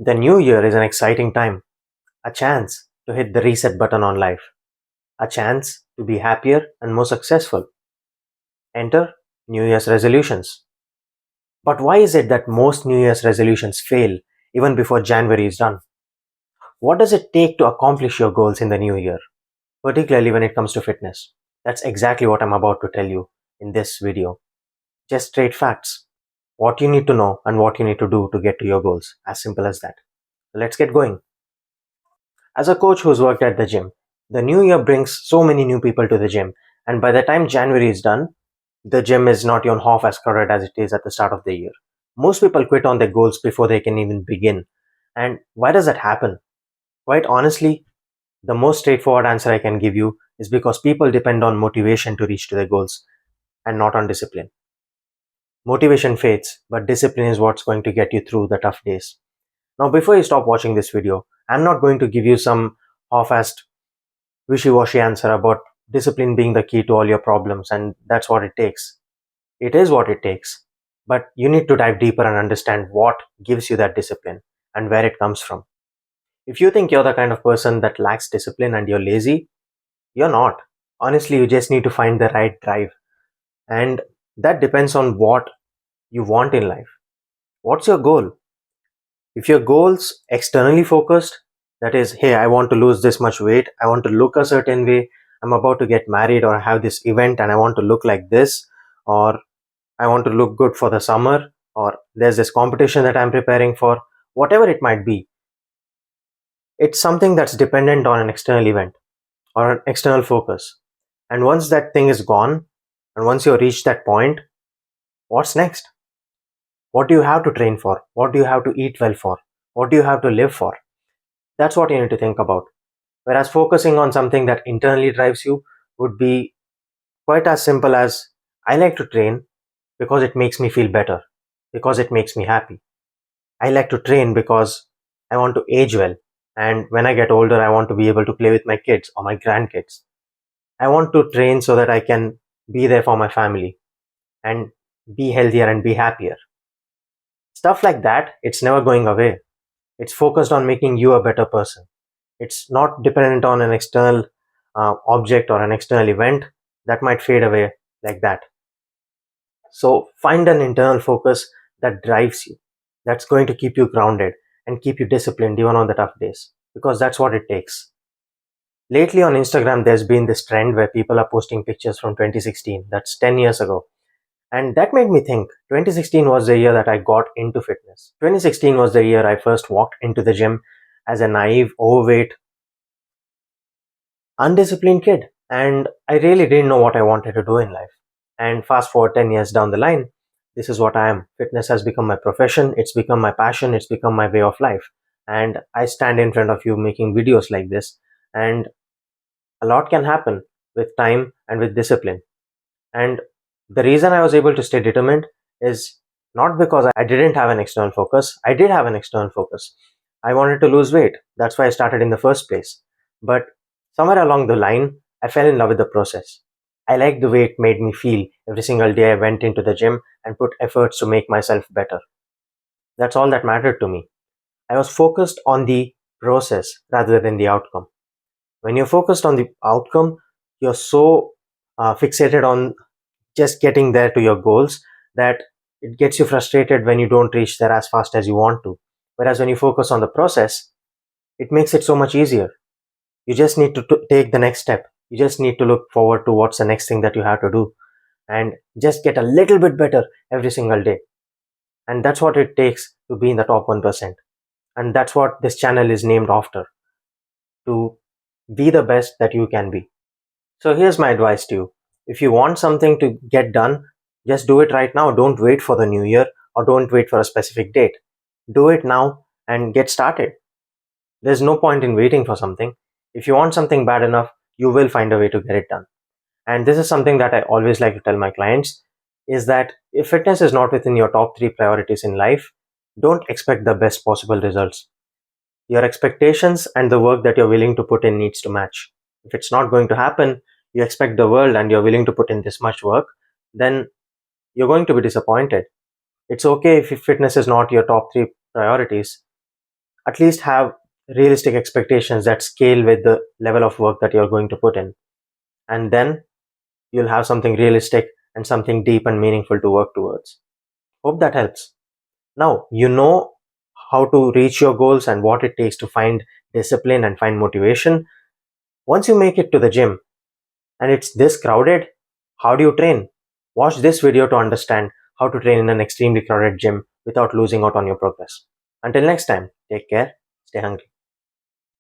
The new year is an exciting time, a chance to hit the reset button on life, a chance to be happier and more successful. Enter New Year's resolutions. But why is it that most New Year's resolutions fail even before January is done? What does it take to accomplish your goals in the new year, particularly when it comes to fitness? That's exactly what I'm about to tell you in this video. Just straight facts. What you need to know and what you need to do to get to your goals. As simple as that. Let's get going. As a coach who's worked at the gym, the new year brings so many new people to the gym, and by the time January is done, the gym is not even half as crowded as it is at the start of the year. Most people quit on their goals before they can even begin. And why does that happen? Quite honestly, the most straightforward answer I can give you is because people depend on motivation to reach to their goals and not on discipline. Motivation fades, but discipline is what's going to get you through the tough days. Now, before you stop watching this video, I'm not going to give you some half-assed wishy-washy answer about discipline being the key to all your problems and that's what it takes. It is what it takes, but you need to dive deeper and understand what gives you that discipline and where it comes from. If you think you're the kind of person that lacks discipline and you're lazy, you're not. Honestly, you just need to find the right drive, and that depends on what you want in life. What's your goal? If your goal's externally focused, that is, hey, I want to lose this much weight, I want to look a certain way, I'm about to get married or have this event and I want to look like this, or I want to look good for the summer, or there's this competition that I'm preparing for, whatever it might be, it's something that's dependent on an external event or an external focus. And once that thing is gone, and once you reach that point, what's next? What do you have to train for? What do you have to eat well for? What do you have to live for? That's what you need to think about. Whereas focusing on something that internally drives you would be quite as simple as I like to train because it makes me feel better, because it makes me happy. I like to train because I want to age well. And when I get older, I want to be able to play with my kids or my grandkids. I want to train so that I can be there for my family and be healthier and be happier. Stuff like that, it's never going away. It's focused on making you a better person. It's not dependent on an external object or an external event that might fade away like that. So find an internal focus that drives you, that's going to keep you grounded and keep you disciplined even on the tough days, because that's what it takes. Lately on Instagram, there's been this trend where people are posting pictures from 2016, that's 10 years ago. And that made me think 2016 was the year that I got into fitness. 2016 was the year I first walked into the gym as a naive, overweight, undisciplined kid. And I really didn't know what I wanted to do in life. And fast forward 10 years down the line, this is what I am. Fitness has become my profession, it's become my passion, it's become my way of life. And I stand in front of you making videos like this. And a lot can happen with time and with discipline. And the reason I was able to stay determined is not because I didn't have an external focus. I did have an external focus. I wanted to lose weight. That's why I started in the first place. But somewhere along the line, I fell in love with the process. I liked the way it made me feel every single day I went into the gym and put efforts to make myself better. That's all that mattered to me. I was focused on the process rather than the outcome. When you're focused on the outcome, you're so fixated on just getting there to your goals that it gets you frustrated when you don't reach there as fast as you want to. Whereas when you focus on the process, it makes it so much easier. You just need to take the next step. You just need to look forward to what's the next thing that you have to do and just get a little bit better every single day. And that's what it takes to be in the top 1%. And that's what this channel is named after, to be the best that you can be. So here's my advice to you. If you want something to get done, just do it right now. Don't wait for the new year or don't wait for a specific date. Do it now and get started. There's no point in waiting for something. If you want something bad enough, you will find a way to get it done. And this is something that I always like to tell my clients, is that if fitness is not within your top 3 priorities in life, don't expect the best possible results. Your expectations and the work that you're willing to put in needs to match. If it's not going to happen, you expect the world and you're willing to put in this much work, then you're going to be disappointed. It's okay if fitness is not your top 3 priorities. At least have realistic expectations that scale with the level of work that you're going to put in. And then you'll have something realistic and something deep and meaningful to work towards. Hope that helps. Now, you know how to reach your goals and what it takes to find discipline and find motivation. Once you make it to the gym and it's this crowded, how do you train? Watch this video to understand how to train in an extremely crowded gym without losing out on your progress. Until next time, take care, stay hungry.